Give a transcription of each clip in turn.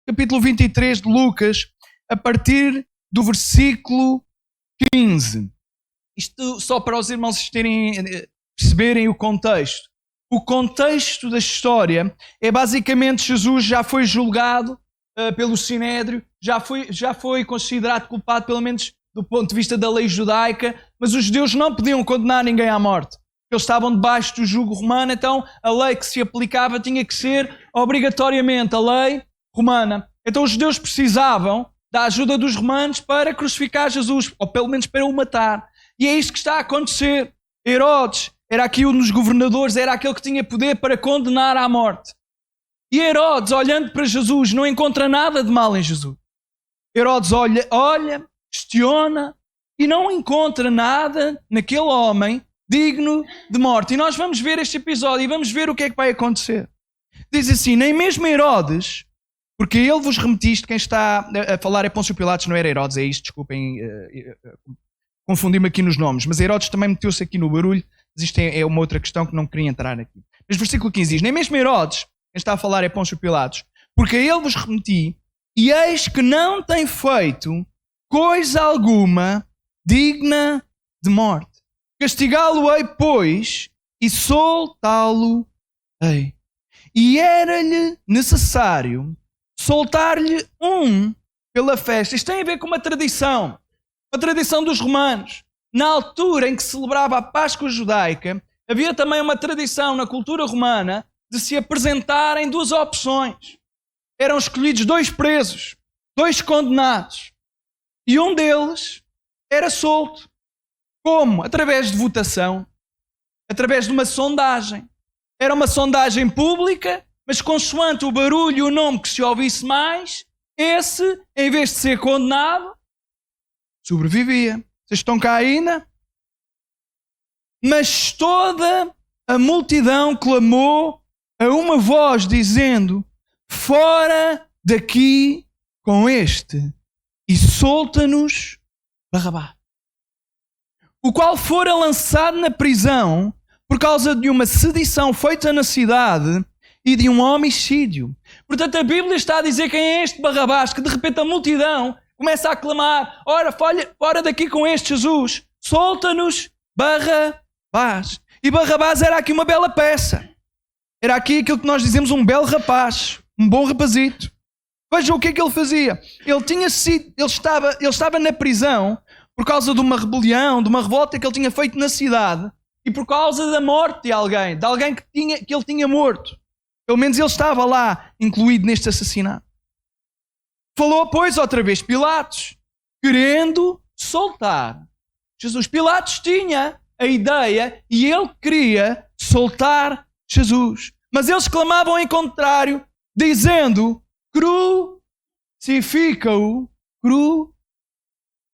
capítulo 23 de Lucas, a partir do versículo 15. Isto só para os irmãos perceberem o contexto. O contexto da história é basicamente Jesus já foi julgado pelo Sinédrio, já foi considerado culpado, pelo menos do ponto de vista da lei judaica, mas os judeus não podiam condenar ninguém à morte. Eles estavam debaixo do jugo romano, então a lei que se aplicava tinha que ser obrigatoriamente a lei romana. Então os judeus precisavam da ajuda dos romanos para crucificar Jesus, ou pelo menos para o matar. E é isto que está a acontecer. Herodes era aqui um dos governadores, era aquele que tinha poder para condenar à morte. E Herodes, olhando para Jesus, não encontra nada de mal em Jesus. Herodes olha, questiona e não encontra nada naquele homem digno de morte. E nós vamos ver este episódio e vamos ver o que é que vai acontecer. Diz assim, nem mesmo Herodes, porque ele vos remetiste, quem está a falar é Pôncio Pilatos, não era Herodes, é isto, desculpem, confundi-me aqui nos nomes, mas Herodes também meteu-se aqui no barulho, mas isto é uma outra questão que não queria entrar aqui. Mas versículo 15 diz, nem mesmo Herodes, quem está a falar é Pôncio Pilatos, porque a ele vos remeti, e eis que não tem feito coisa alguma digna de morte. Castigá-lo-ei, pois, e soltá-lo-ei. E era-lhe necessário soltar-lhe um pela festa. Isto tem a ver com uma tradição dos romanos. Na altura em que se celebrava a Páscoa judaica, havia também uma tradição na cultura romana de se apresentarem duas opções. Eram escolhidos 2 presos, 2 condenados. E um deles era solto. Como? Através de votação. Através de uma sondagem. Era uma sondagem pública, mas consoante o barulho e o nome que se ouvisse mais, esse, em vez de ser condenado, sobrevivia. Vocês estão cá ainda? Mas toda a multidão clamou a uma voz dizendo, fora daqui com este e solta-nos Barrabás, o qual fora lançado na prisão por causa de uma sedição feita na cidade e de um homicídio. Portanto, a Bíblia está a dizer quem é este Barrabás, que de repente a multidão começa a clamar, ora, fora daqui com este Jesus, solta-nos Barrabás. E Barrabás era aqui uma bela peça. Era aqui aquilo que nós dizemos um belo rapaz, um bom rapazito. Vejam o que é que ele fazia. Ele estava na prisão por causa de uma rebelião, de uma revolta que ele tinha feito na cidade e por causa da morte de alguém que ele tinha morto. Pelo menos ele estava lá incluído neste assassinato. Falou, pois, outra vez Pilatos, querendo soltar Jesus. Pilatos tinha a ideia e ele queria soltar Jesus. Mas eles clamavam em contrário, dizendo, crucifica-o,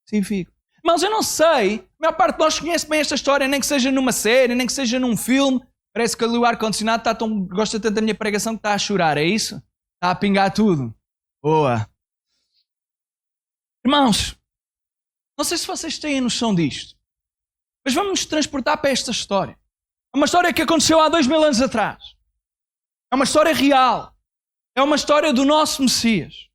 crucifica-o. Mas eu não sei, a maior parte de nós conhece bem esta história, nem que seja numa série, nem que seja num filme. Parece que ali o ar-condicionado gosta tanto da minha pregação que está a chorar, é isso? Está a pingar tudo. Boa. Irmãos, não sei se vocês têm noção disto, mas vamos nos transportar para esta história. É uma história que aconteceu há 2000 anos atrás. É uma história real. É uma história do nosso Messias.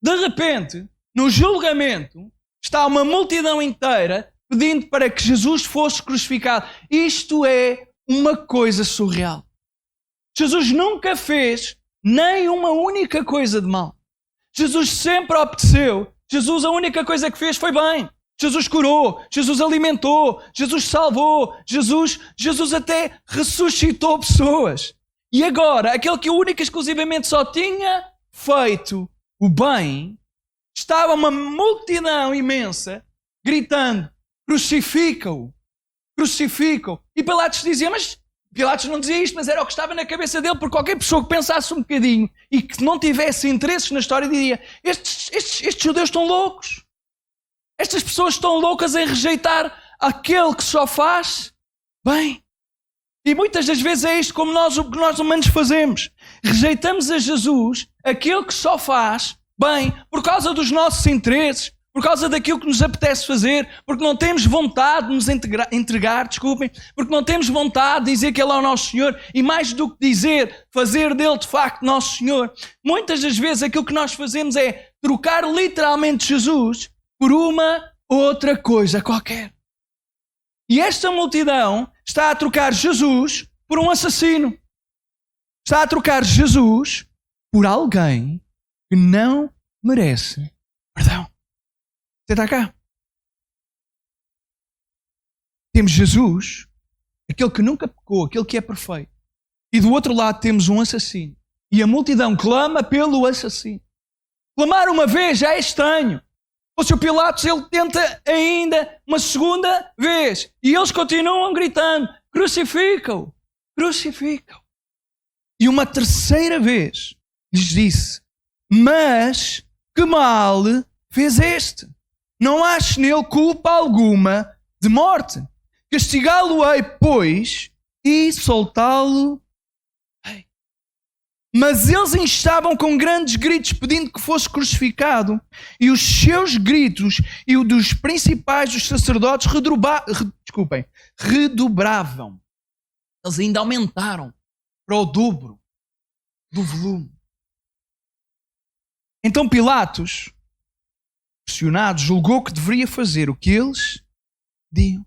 De repente, no julgamento, está uma multidão inteira pedindo para que Jesus fosse crucificado. Isto é uma coisa surreal. Jesus nunca fez nem uma única coisa de mal. Jesus sempre obedeceu. Jesus, a única coisa que fez foi bem. Jesus curou, Jesus alimentou, Jesus salvou, Jesus até ressuscitou pessoas. E agora, aquele que única e exclusivamente só tinha feito o bem, estava uma multidão imensa gritando, crucifica-o, crucifica-o. E Pilatos dizia, mas Pilatos não dizia isto, mas era o que estava na cabeça dele, porque qualquer pessoa que pensasse um bocadinho e que não tivesse interesses na história diria, estes judeus estão loucos. Estas pessoas estão loucas em rejeitar aquele que só faz bem. E muitas das vezes é isto como o que nós humanos fazemos. Rejeitamos a Jesus, aquele que só faz bem, por causa dos nossos interesses, por causa daquilo que nos apetece fazer, porque não temos vontade de nos entregar, porque não temos vontade de dizer que Ele é o nosso Senhor, e mais do que dizer, fazer dele de facto nosso Senhor. Muitas das vezes aquilo que nós fazemos é trocar literalmente Jesus por uma outra coisa qualquer. E esta multidão está a trocar Jesus por um assassino. Está a trocar Jesus por alguém que não merece perdão. Você está cá? Temos Jesus, aquele que nunca pecou, aquele que é perfeito. E do outro lado temos um assassino. E a multidão clama pelo assassino. Clamar uma vez já é estranho. O Sr. Pilatos, ele tenta ainda uma segunda vez. E eles continuam gritando, crucifica-o, crucifica-o. E uma terceira vez lhes disse, mas que mal fez este? Não acho nele culpa alguma de morte. Castigá-lo-ei, pois, e soltá-lo. Mas eles instavam com grandes gritos, pedindo que fosse crucificado. E os seus gritos e o dos principais dos sacerdotes redobravam. Eles ainda aumentaram para o dobro do volume. Então Pilatos, pressionado, julgou que deveria fazer o que eles diziam.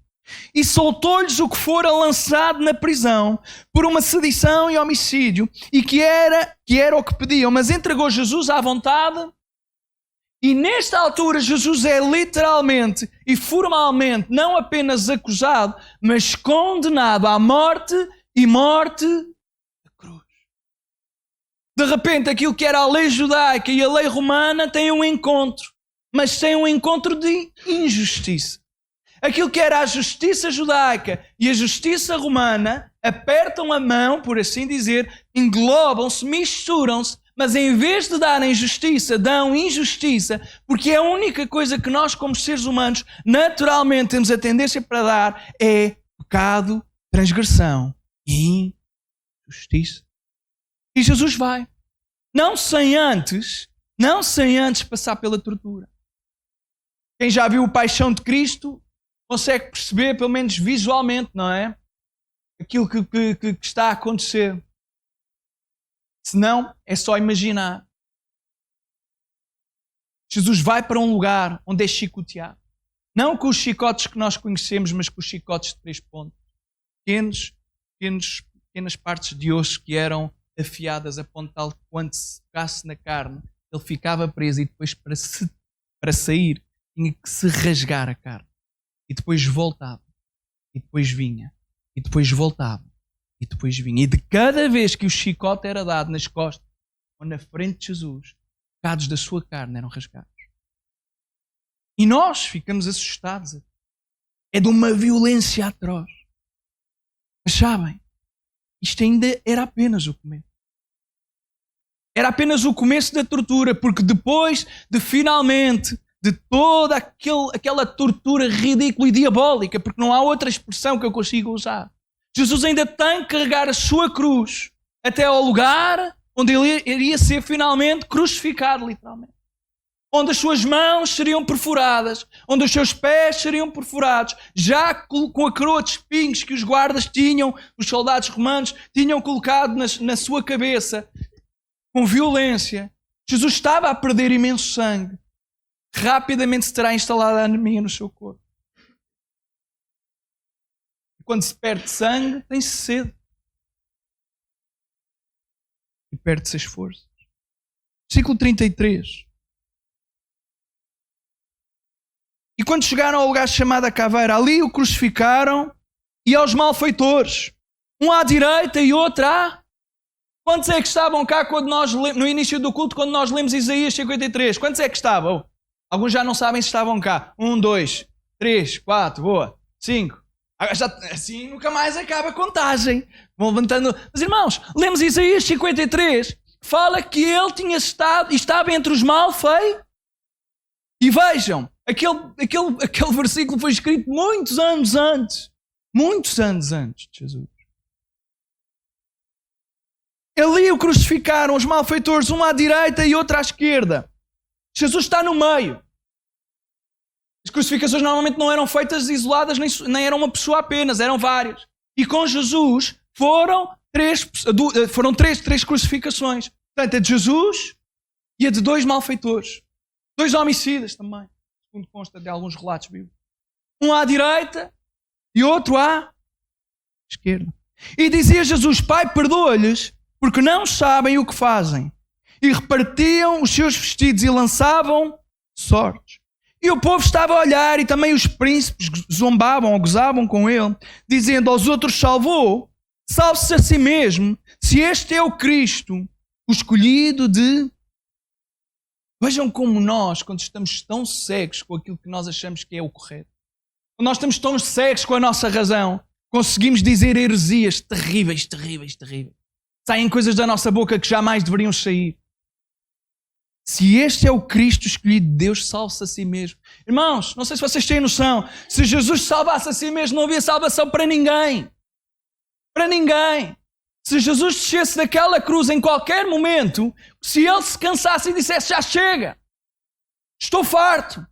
E soltou-lhes o que fora lançado na prisão por uma sedição e homicídio, e que era o que pediam, mas entregou Jesus à vontade. E nesta altura Jesus é literalmente e formalmente não apenas acusado, mas condenado à morte e morte da cruz. De repente aquilo que era a lei judaica e a lei romana tem um encontro, mas tem um encontro de injustiça. Aquilo que era a justiça judaica e a justiça romana apertam a mão, por assim dizer, englobam-se, misturam-se, mas em vez de darem justiça, dão injustiça, porque a única coisa que nós, como seres humanos, naturalmente temos a tendência para dar é pecado, transgressão e injustiça. E Jesus vai, não sem antes passar pela tortura. Quem já viu o Paixão de Cristo consegue perceber, pelo menos visualmente, não é? Aquilo que está a acontecer. Se não, é só imaginar. Jesus vai para um lugar onde é chicoteado. Não com os chicotes que nós conhecemos, mas com os chicotes de 3 pontos. Pequenas partes de osso que eram afiadas a ponto tal que quando se tocasse na carne, ele ficava preso e depois para sair tinha que se rasgar a carne. E depois voltava. E depois vinha. E depois voltava. E depois vinha. E de cada vez que o chicote era dado nas costas ou na frente de Jesus, pecados da sua carne eram rasgados. E nós ficamos assustados. É de uma violência atroz. Mas sabem, isto ainda era apenas o começo. Era apenas o começo da tortura, porque depois de finalmente de toda aquela tortura ridícula e diabólica, porque não há outra expressão que eu consiga usar, Jesus ainda tem que carregar a sua cruz até ao lugar onde ele iria ser finalmente crucificado, literalmente. Onde as suas mãos seriam perfuradas, onde os seus pés seriam perfurados, já com a coroa de espinhos que os guardas tinham, os soldados romanos tinham colocado na sua cabeça, com violência. Jesus estava a perder imenso sangue. Rapidamente se terá instalado a anemia no seu corpo. E quando se perde sangue, tem-se sede. E perde-se as forças. Versículo 33. E quando chegaram ao lugar chamado a Caveira, ali o crucificaram e aos malfeitores, um à direita e outro à... Quantos é que estavam cá quando nós, no início do culto, quando nós lemos Isaías 53? Quantos é que estavam? Alguns já não sabem se estavam cá. 1, 2, 3, 4, boa. 5. Assim nunca mais acaba a contagem. Vão levantando. Mas irmãos, lemos Isaías 53, fala que ele tinha estado e estava entre os malfeitos. E vejam, aquele versículo foi escrito muitos anos antes de Jesus. Ali o crucificaram os malfeitores, um à direita e outro à esquerda. Jesus está no meio. As crucificações normalmente não eram feitas isoladas, nem eram uma pessoa apenas, eram várias. E com Jesus foram três crucificações. Portanto, a de Jesus e a de 2 malfeitores. 2 homicidas também, segundo consta de alguns relatos bíblicos. Um à direita e outro à esquerda. E dizia Jesus: Pai, perdoa-lhes, porque não sabem o que fazem. E repartiam os seus vestidos e lançavam sortes. E o povo estava a olhar, e também os príncipes zombavam ou gozavam com ele, dizendo aos outros: salvou, salve-se a si mesmo, se este é o Cristo, o escolhido de... Vejam como nós, quando estamos tão cegos com aquilo que nós achamos que é o correto, quando nós estamos tão cegos com a nossa razão, conseguimos dizer heresias terríveis. Saem coisas da nossa boca que jamais deveriam sair. Se este é o Cristo escolhido de Deus, salve-se a si mesmo. Irmãos, não sei se vocês têm noção, se Jesus salvasse a si mesmo, não havia salvação para ninguém. Para ninguém. Se Jesus descesse daquela cruz em qualquer momento, se ele se cansasse e dissesse: já chega, estou farto,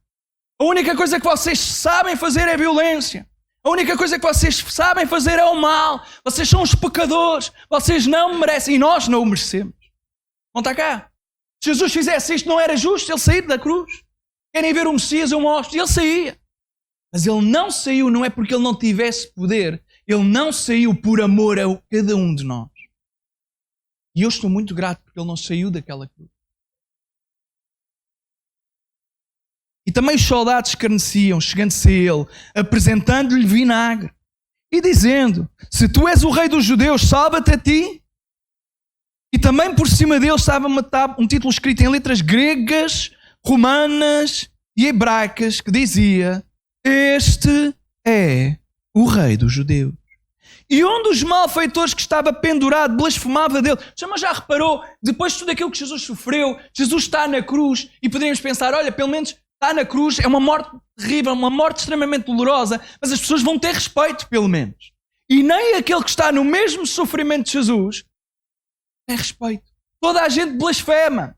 a única coisa que vocês sabem fazer é violência, a única coisa que vocês sabem fazer é o mal, vocês são os pecadores, vocês não me merecem e nós não o merecemos. Não está cá. Se Jesus fizesse isto, não era justo ele sair da cruz? Querem ver o Messias, eu mostro. Ele saía. Mas ele não saiu, não é porque ele não tivesse poder. Ele não saiu por amor a cada um de nós. E eu estou muito grato porque ele não saiu daquela cruz. E também os soldados escarneciam, chegando-se a ele, apresentando-lhe vinagre e dizendo: se tu és o rei dos judeus, salva-te a ti. E também por cima dele estava um título escrito em letras gregas, romanas e hebraicas que dizia: este é o rei dos judeus. E um dos malfeitores que estava pendurado blasfemava dele. Mas já reparou, depois de tudo aquilo que Jesus sofreu, Jesus está na cruz e poderíamos pensar: olha, pelo menos está na cruz, é uma morte terrível, uma morte extremamente dolorosa, mas as pessoas vão ter respeito, pelo menos. E nem aquele que está no mesmo sofrimento de Jesus tem respeito. Toda a gente blasfema.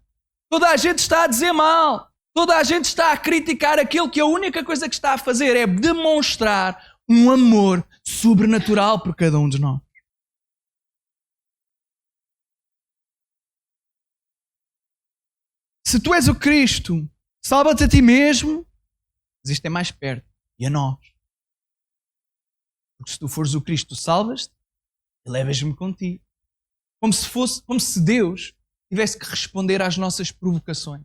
Toda a gente está a dizer mal. Toda a gente está a criticar aquele que a única coisa que está a fazer é demonstrar um amor sobrenatural por cada um de nós. Se tu és o Cristo, salva-te a ti mesmo, mas isto é mais perto, e a nós. Porque se tu fores o Cristo, salvas-te e levas-me contigo. Como se Deus tivesse que responder às nossas provocações.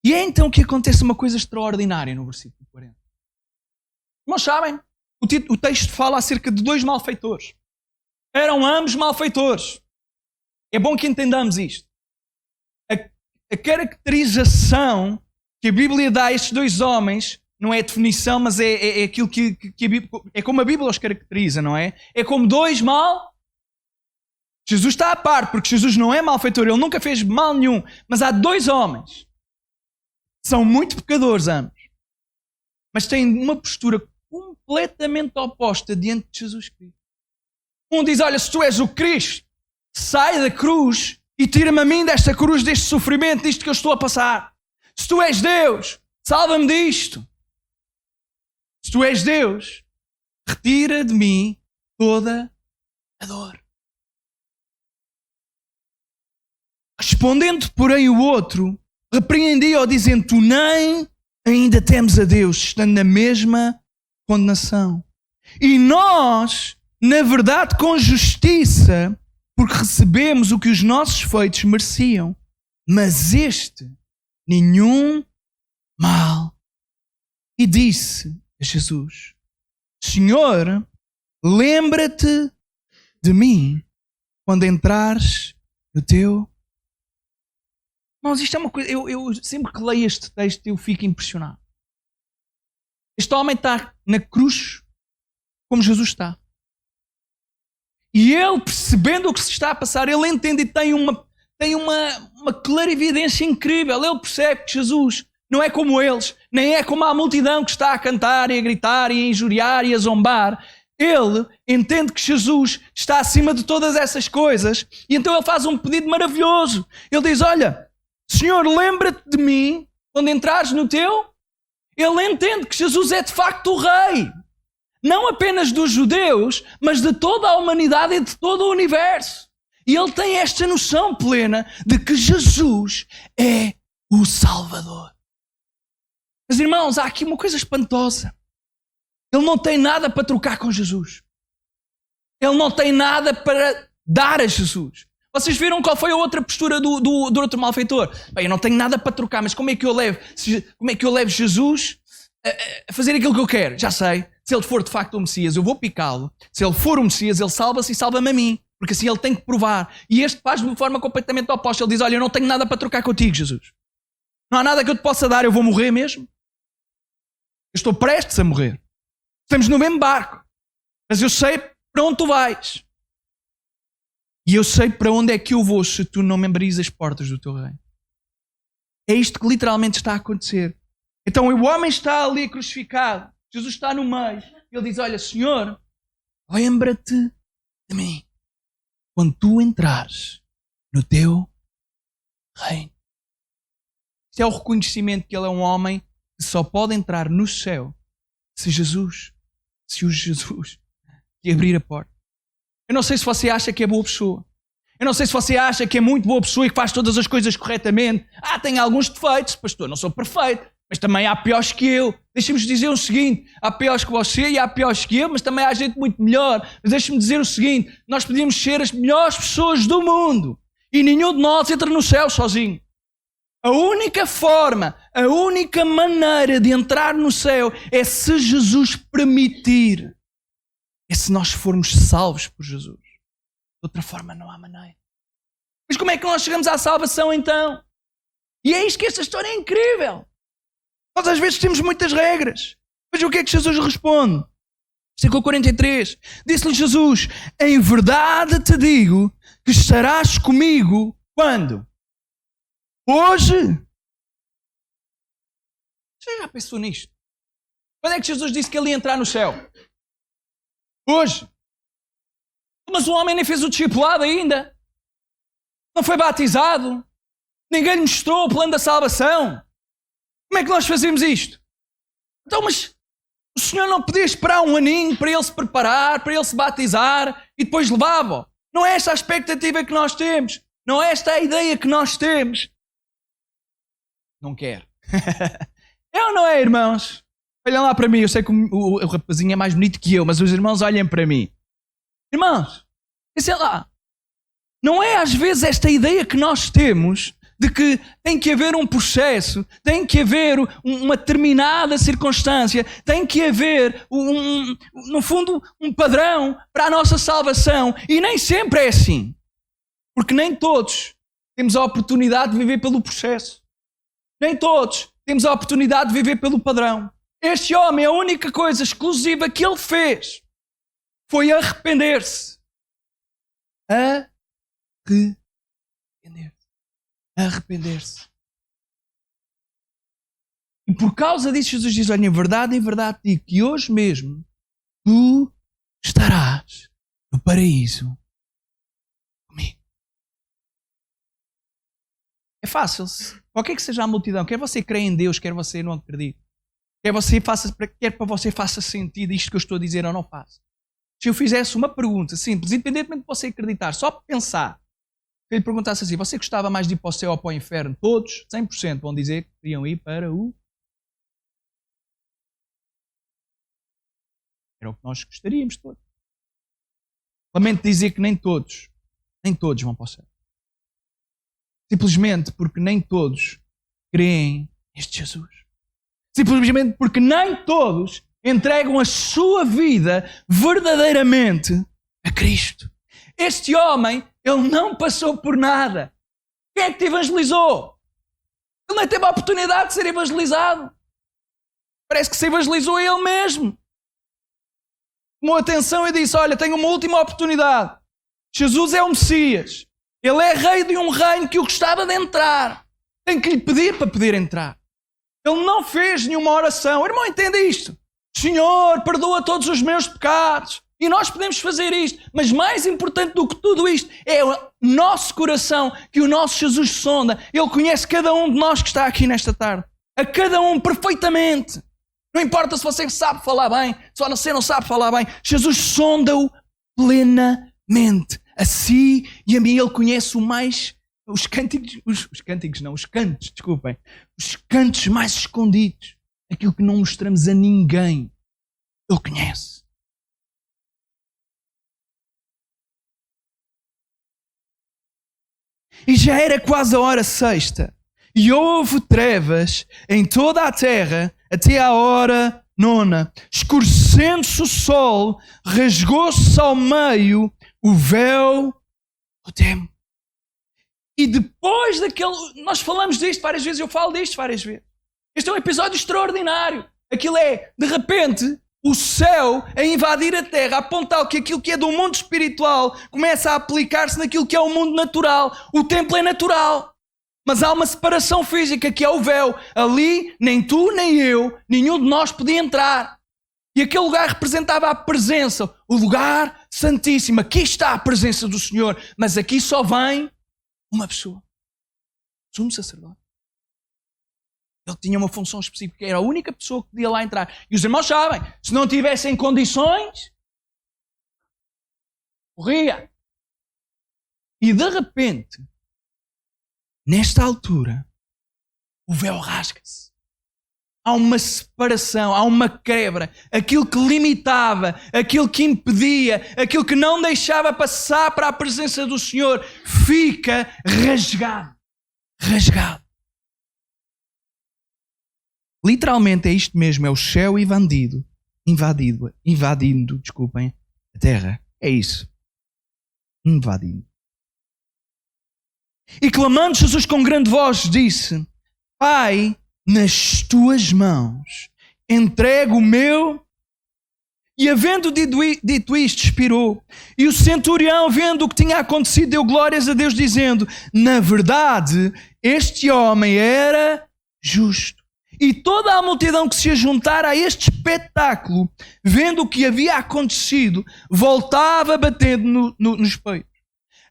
E é então que acontece uma coisa extraordinária no versículo 40. Irmãos, sabem? O texto fala acerca de 2 malfeitores. Eram ambos malfeitores. É bom que entendamos isto. A caracterização que a Bíblia dá a estes 2 homens não é a definição, mas é aquilo que a Bíblia, é como a Bíblia os caracteriza, não é? É como 2 mal. Jesus está à parte, porque Jesus não é malfeitor, ele nunca fez mal nenhum. Mas há 2 homens. São muito pecadores ambos. Mas têm uma postura completamente oposta diante de Jesus Cristo. Um diz: olha, se tu és o Cristo, sai da cruz e tira-me a mim desta cruz, deste sofrimento, disto que eu estou a passar. Se tu és Deus, salva-me disto. Se tu és Deus, retira de mim toda a dor. Respondendo, porém, o outro, repreendia-o, dizendo: tu nem ainda temes a Deus, estando na mesma condenação. E nós, na verdade, com justiça, porque recebemos o que os nossos feitos mereciam. Mas este, nenhum mal. E disse a Jesus: Senhor, lembra-te de mim quando entrares no teu... Irmãos, isto é uma coisa... Eu sempre que leio este texto eu fico impressionado. Este homem está na cruz como Jesus está. E ele, percebendo o que se está a passar, ele entende e tem uma clarividência incrível. Ele percebe que Jesus não é como eles, nem é como a multidão que está a cantar e a gritar e a injuriar e a zombar. Ele entende que Jesus está acima de todas essas coisas e então ele faz um pedido maravilhoso. Ele diz: olha, Senhor, lembra-te de mim quando entrares no teu. Ele entende que Jesus é de facto o Rei. Não apenas dos judeus, mas de toda a humanidade e de todo o universo. E ele tem esta noção plena de que Jesus é o Salvador. Mas irmãos, há aqui uma coisa espantosa. Ele não tem nada para trocar com Jesus. Ele não tem nada para dar a Jesus. Vocês viram qual foi a outra postura do outro malfeitor? Bem, eu não tenho nada para trocar, mas como é que eu levo Jesus a fazer aquilo que eu quero? Já sei. Se ele for de facto o Messias, eu vou picá-lo. Se ele for o Messias, ele salva-se e salva-me a mim. Porque assim ele tem que provar. E este faz de uma forma completamente oposta. Ele diz, olha, eu não tenho nada para trocar contigo, Jesus. Não há nada que eu te possa dar, eu vou morrer mesmo. Eu estou prestes a morrer. Estamos no mesmo barco. Mas eu sei para onde tu vais. E eu sei para onde é que eu vou se tu não me abris as portas do teu reino. É isto que literalmente está a acontecer. Então o homem está ali crucificado. Jesus está no meio. Ele diz, olha, Senhor, lembra-te de mim quando tu entrares no teu reino. Isto é o reconhecimento que ele é um homem que só pode entrar no céu se o Jesus lhe abrir a porta. Eu não sei se você acha que é boa pessoa. Eu não sei se você acha que é muito boa pessoa e que faz todas as coisas corretamente. Tem alguns defeitos, pastor, não sou perfeito, mas também há piores que eu. Deixa-me dizer o seguinte, há piores que você e há piores que eu, mas também há gente muito melhor. Mas deixa-me dizer o seguinte, nós podíamos ser as melhores pessoas do mundo e nenhum de nós entra no céu sozinho. A única forma, a única maneira de entrar no céu é se Jesus permitir. É se nós formos salvos por Jesus. De outra forma não há maneira. Mas como é que nós chegamos à salvação então? E é isto que esta história é incrível. Nós às vezes temos muitas regras. Mas o que é que Jesus responde? Versículo 43. Disse-lhe Jesus, em verdade te digo que estarás comigo quando? Hoje? Você já pensou nisto? Quando é que Jesus disse que ele ia entrar no céu? Hoje. Mas o homem nem fez o discipulado ainda. Não foi batizado. Ninguém lhe mostrou o plano da salvação. Como é que nós fazemos isto? Então, mas o Senhor não podia esperar um aninho para ele se preparar, para ele se batizar e depois levava-o? Não é esta a expectativa que nós temos. Não é esta a ideia que nós temos. Não quero. É ou não é, irmãos? Olhem lá para mim, eu sei que o rapazinho é mais bonito que eu, mas os irmãos olhem para mim. Irmãos, sei lá, não é às vezes esta ideia que nós temos de que tem que haver um processo, tem que haver uma determinada circunstância, tem que haver, no fundo, um padrão para a nossa salvação. E nem sempre é assim. Porque nem todos temos a oportunidade de viver pelo processo. Nem todos temos a oportunidade de viver pelo padrão. Este homem, a única coisa exclusiva que ele fez foi arrepender-se. Arrepender-se. E por causa disso Jesus diz, olha, em verdade digo que hoje mesmo tu estarás no paraíso comigo. É fácil. Qualquer que seja a multidão, quer você crê em Deus, quer você não acredite, quer para você faça sentido isto que eu estou a dizer ou não faça. Se eu fizesse uma pergunta simples, independentemente de você acreditar, só para pensar, se eu lhe perguntasse assim, você gostava mais de ir para o céu ou para o inferno? Todos, 100% vão dizer que queriam ir para o... Era o que nós gostaríamos todos. Lamento dizer que nem todos vão para o céu. Simplesmente porque nem todos creem neste Jesus. Simplesmente porque nem todos entregam a sua vida verdadeiramente a Cristo. Este homem, ele não passou por nada. Quem é que te evangelizou? Ele nem teve a oportunidade de ser evangelizado. Parece que se evangelizou ele mesmo. Tomou atenção e disse, olha, tenho uma última oportunidade. Jesus é o Messias. Ele é rei de um reino que eu gostava de entrar. Tenho que lhe pedir para poder entrar. Ele não fez nenhuma oração. O irmão, entenda isto. Senhor, perdoa todos os meus pecados. E nós podemos fazer isto. Mas mais importante do que tudo isto é nosso coração, que o nosso Jesus sonda. Ele conhece cada um de nós que está aqui nesta tarde. A cada um perfeitamente. Não importa se você sabe falar bem, se você não sabe falar bem. Jesus sonda-o plenamente. A si e a mim. Ele conhece os cantos mais escondidos. Aquilo que não mostramos a ninguém. Ele conhece. E já era quase a hora sexta. E houve trevas em toda a terra até à hora nona. Escurecendo-se o sol, rasgou-se ao meio o véu do templo. E depois daquele... Nós falamos disto várias vezes, eu falo disto várias vezes. Este é um episódio extraordinário. Aquilo é, de repente, o céu a invadir a terra, a apontar que aquilo que é do mundo espiritual começa a aplicar-se naquilo que é o mundo natural. O templo é natural. Mas há uma separação física que é o véu. Ali, nem tu, nem eu, nenhum de nós podia entrar. E aquele lugar representava a presença, o lugar santíssimo. Aqui está a presença do Senhor. Mas aqui só vem uma pessoa. Sumo sacerdote. Ele tinha uma função específica. Era a única pessoa que podia lá entrar. E os irmãos sabem, se não tivessem condições, morria. E de repente, nesta altura, o véu rasga-se. Há uma separação, há uma quebra. Aquilo que limitava, aquilo que impedia, aquilo que não deixava passar para a presença do Senhor, fica rasgado. Rasgado. Literalmente é isto mesmo, é o céu invadindo a terra. É isso. Invadindo. E clamando Jesus com grande voz disse: Pai, nas tuas mãos entrego o meu. E havendo dito isto, expirou. E o centurião, vendo o que tinha acontecido, deu glórias a Deus, dizendo: na verdade, este homem era justo. E toda a multidão que se ajuntara a este espetáculo, vendo o que havia acontecido, voltava batendo nos peitos.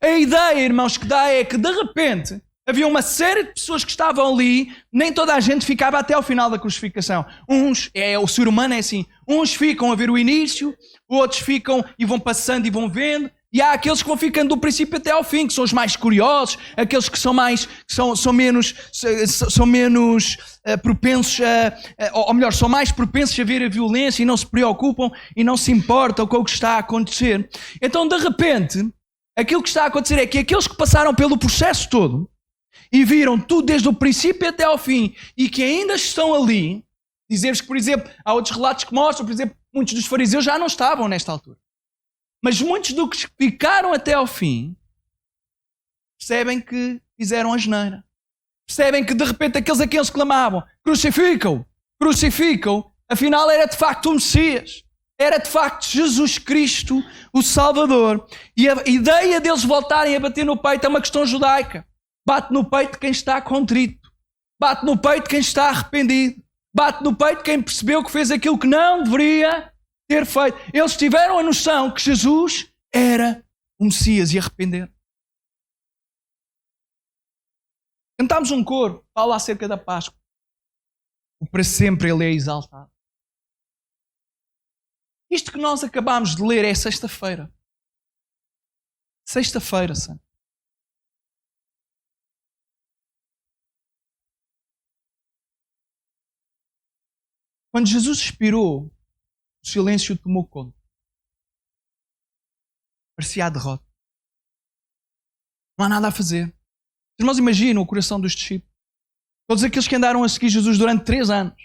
A ideia, irmãos, que dá é que de repente havia uma série de pessoas que estavam ali, nem toda a gente ficava até ao final da crucificação. O ser humano é assim, uns ficam a ver o início, outros ficam e vão passando e vão vendo, e há aqueles que vão ficando do princípio até ao fim, que são os mais curiosos, aqueles que são menos propensos ou melhor, são mais propensos a ver a violência e não se preocupam e não se importam com o que está a acontecer. Então, de repente, aquilo que está a acontecer é que aqueles que passaram pelo processo todo e viram tudo desde o princípio até ao fim e que ainda estão ali, dizer-vos que, por exemplo, há outros relatos que mostram, por exemplo, muitos dos fariseus já não estavam nesta altura. Mas muitos dos que ficaram até ao fim percebem que fizeram a asneira. Percebem que de repente aqueles a quem eles clamavam: crucificam, afinal era de facto o Messias. Era de facto Jesus Cristo, o Salvador. E a ideia deles voltarem a bater no peito é uma questão judaica. Bate no peito de quem está contrito. Bate no peito de quem está arrependido. Bate no peito de quem percebeu que fez aquilo que não deveria ter feito. Eles tiveram a noção que Jesus era o Messias e arrependeram. Cantámos um coro, fala acerca da Páscoa. O para sempre Ele é exaltado. Isto que nós acabámos de ler é sexta-feira. Sexta-feira, Santo. Quando Jesus expirou, o silêncio tomou conta. Parecia a derrota. Não há nada a fazer. Os irmãos imaginam o coração dos discípulos. Todos aqueles que andaram a seguir Jesus durante 3 anos,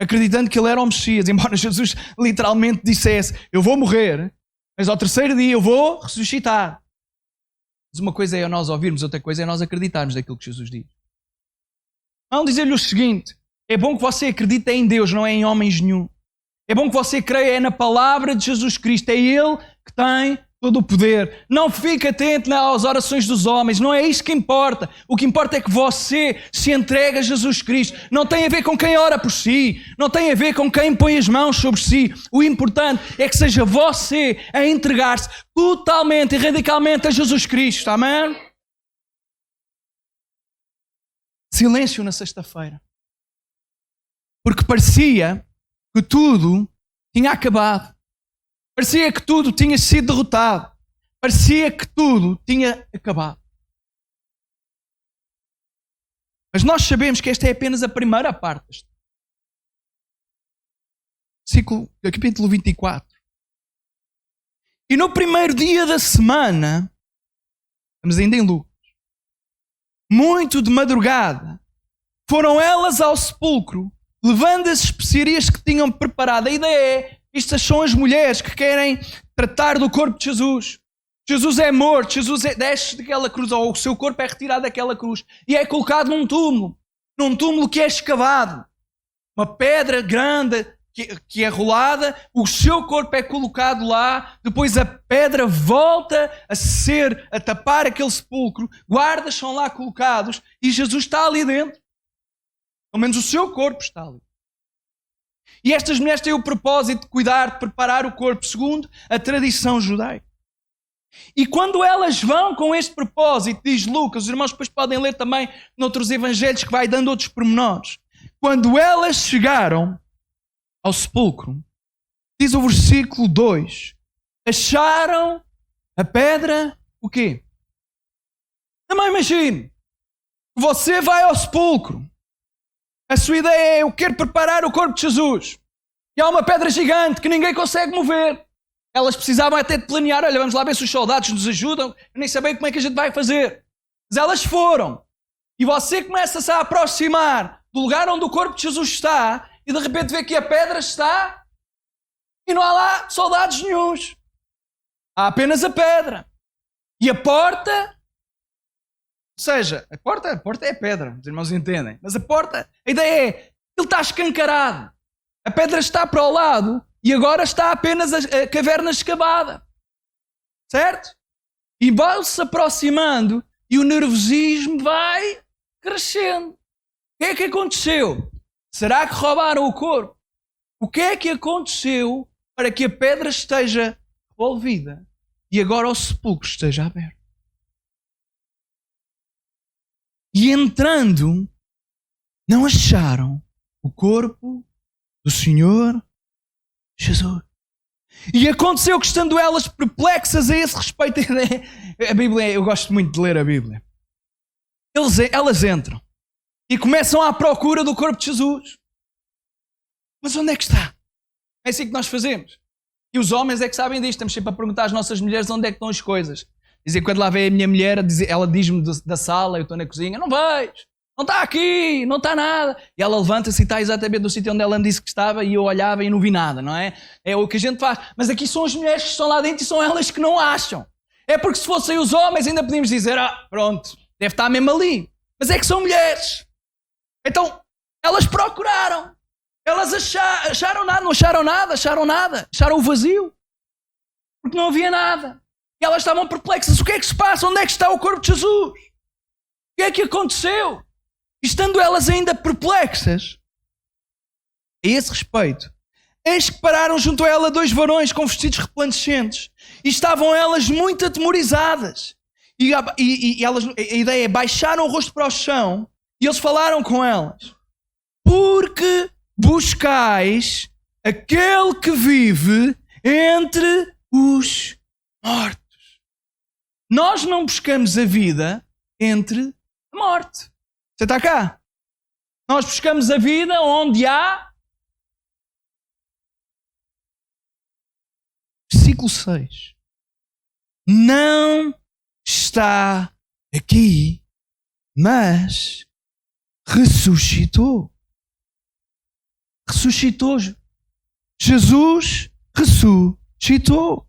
acreditando que Ele era o Messias, embora Jesus literalmente dissesse: eu vou morrer, mas ao 3º dia eu vou ressuscitar. Mas uma coisa é nós ouvirmos, outra coisa é nós acreditarmos naquilo que Jesus diz. Vão dizer-lhe o seguinte: é bom que você acredite em Deus, não é em homens nenhum. É bom que você creia na palavra de Jesus Cristo. É Ele que tem todo o poder. Não fique atento às orações dos homens. Não é isso que importa. O que importa é que você se entregue a Jesus Cristo. Não tem a ver com quem ora por si. Não tem a ver com quem põe as mãos sobre si. O importante é que seja você a entregar-se totalmente e radicalmente a Jesus Cristo. Amém? silêncio na sexta-feira. Porque parecia que tudo tinha acabado. Parecia que tudo tinha sido derrotado. Parecia que tudo tinha acabado. Mas nós sabemos que esta é apenas a primeira parte. Capítulo 24. E no primeiro dia da semana, estamos ainda em Lucas, muito de madrugada, foram elas ao sepulcro, levando as especiarias que tinham preparado. A ideia é, estas são as mulheres que querem tratar do corpo de Jesus. Jesus é morto, Jesus desce daquela cruz, ou o seu corpo é retirado daquela cruz e é colocado num túmulo que é escavado. Uma pedra grande que é rolada, o seu corpo é colocado lá, depois a pedra volta a tapar aquele sepulcro, guardas são lá colocados e Jesus está ali dentro. Pelo menos o seu corpo está ali. E estas mulheres têm o propósito de cuidar, de preparar o corpo segundo a tradição judaica. E quando elas vão com este propósito, diz Lucas, os irmãos depois podem ler também noutros evangelhos que vai dando outros pormenores. Quando elas chegaram ao sepulcro, diz o versículo 2, acharam a pedra, o quê? Também imagine, você vai ao sepulcro, a sua ideia é, eu quero preparar o corpo de Jesus, e há uma pedra gigante que ninguém consegue mover. Elas precisavam até de planear, olha, vamos lá ver se os soldados nos ajudam, eu nem sei como é que a gente vai fazer. Mas elas foram, e você começa-se a aproximar do lugar onde o corpo de Jesus está, e de repente vê que a pedra está e não há lá soldados nenhuns. Há apenas a pedra. E a porta, ou seja, a porta é a pedra, os irmãos entendem. Mas a porta, a ideia é, ele está escancarado. A pedra está para o lado e agora está apenas a caverna escavada. Certo? E vão-se aproximando e o nervosismo vai crescendo. O que é que aconteceu? Será que roubaram o corpo? O que é que aconteceu para que a pedra esteja revolvida e agora o sepulcro esteja aberto? E entrando, não acharam o corpo do Senhor Jesus. E aconteceu que, estando elas perplexas a esse respeito, a Bíblia, eu gosto muito de ler a Bíblia. Elas entram e começam à procura do corpo de Jesus. Mas onde é que está? É assim que nós fazemos. E os homens é que sabem disto. Estamos sempre a perguntar às nossas mulheres onde é que estão as coisas. Dizer, quando lá vem a minha mulher, ela diz-me da sala, eu estou na cozinha, não vejo, não está aqui, não está nada. E ela levanta-se e está exatamente no sítio onde ela me disse que estava e eu olhava e não vi nada, não é? É o que a gente faz. Mas aqui são as mulheres que estão lá dentro e são elas que não acham. É porque se fossem os homens ainda podíamos dizer, pronto, deve estar mesmo ali. Mas é que são mulheres. Então, elas procuraram. Elas acharam nada, não acharam nada, acharam o vazio. Porque não havia nada. E elas estavam perplexas. O que é que se passa? Onde é que está o corpo de Jesus? O que é que aconteceu? E estando elas ainda perplexas, a esse respeito, eis que pararam junto a ela dois varões com vestidos resplandecentes. E estavam elas muito atemorizadas. E elas, a ideia é, baixaram o rosto para o chão e eles falaram com elas. Porque buscais aquele que vive entre os mortos. Nós não buscamos a vida entre a morte. Você está cá? Nós buscamos a vida onde há... Versículo 6. Não está aqui, mas ressuscitou. Ressuscitou. Jesus ressuscitou.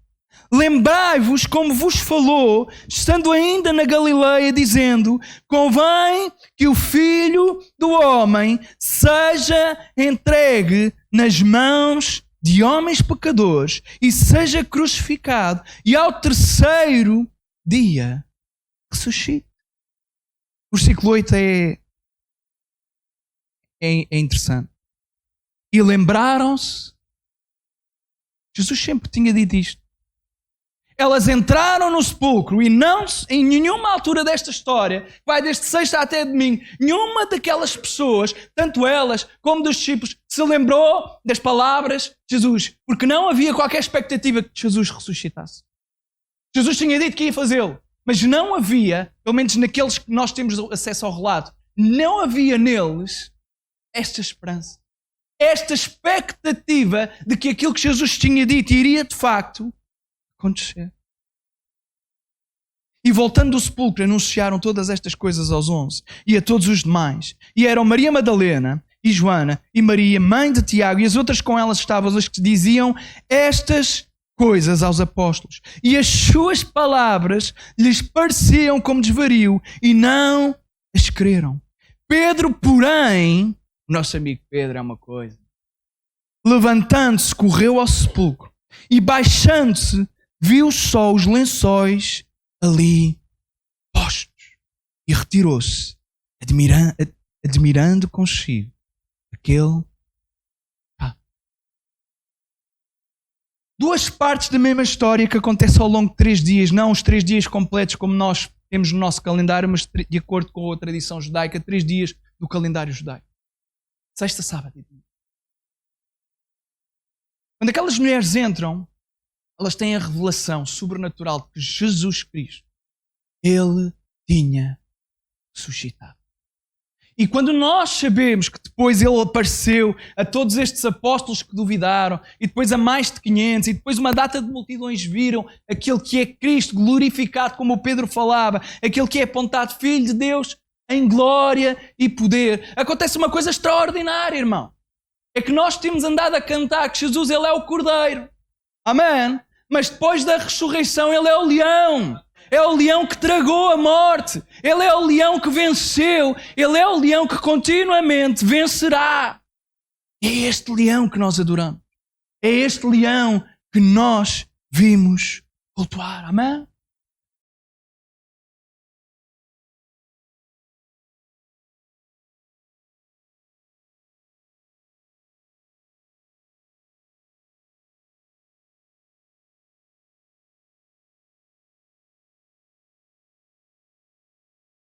Lembrai-vos como vos falou, estando ainda na Galileia, dizendo: convém que o Filho do Homem seja entregue nas mãos de homens pecadores e seja crucificado, e ao terceiro dia ressuscite. O versículo 8 é interessante. E lembraram-se, Jesus sempre tinha dito isto. Elas entraram no sepulcro e não, em nenhuma altura desta história, vai desde sexta até domingo, nenhuma daquelas pessoas, tanto elas como dos discípulos, se lembrou das palavras de Jesus, porque não havia qualquer expectativa que Jesus ressuscitasse. Jesus tinha dito que ia fazê-lo, mas não havia, pelo menos naqueles que nós temos acesso ao relato, não havia neles esta esperança, esta expectativa de que aquilo que Jesus tinha dito iria de facto acontecer. E voltando do sepulcro, anunciaram todas estas coisas aos 11 e a todos os demais. E eram Maria Madalena e Joana e Maria, mãe de Tiago, e as outras com elas estavam as que diziam estas coisas aos apóstolos. E as suas palavras lhes pareciam como desvario e não as creram. Pedro, porém, o nosso amigo Pedro é uma coisa, levantando-se, correu ao sepulcro e baixando-se, viu só os lençóis ali postos e retirou-se, admirando consigo aquele. Duas partes da mesma história que acontece ao longo de 3 dias, não os 3 dias completos como nós temos no nosso calendário, mas de acordo com a tradição judaica, 3 dias do calendário judaico. Sexta, sábado e domingo. Quando aquelas mulheres entram, elas têm a revelação sobrenatural de que Jesus Cristo, Ele tinha ressuscitado. E quando nós sabemos que depois Ele apareceu a todos estes apóstolos que duvidaram, e depois a mais de 500, e depois uma data de multidões viram aquele que é Cristo glorificado, como o Pedro falava, aquele que é apontado Filho de Deus em glória e poder, acontece uma coisa extraordinária, irmão. É que nós temos andado a cantar que Jesus, Ele é o Cordeiro. Amém? Mas depois da ressurreição, Ele é o leão. É o leão que tragou a morte. Ele é o leão que venceu. Ele é o leão que continuamente vencerá. É este leão que nós adoramos. É este leão que nós vimos cultuar. Amém?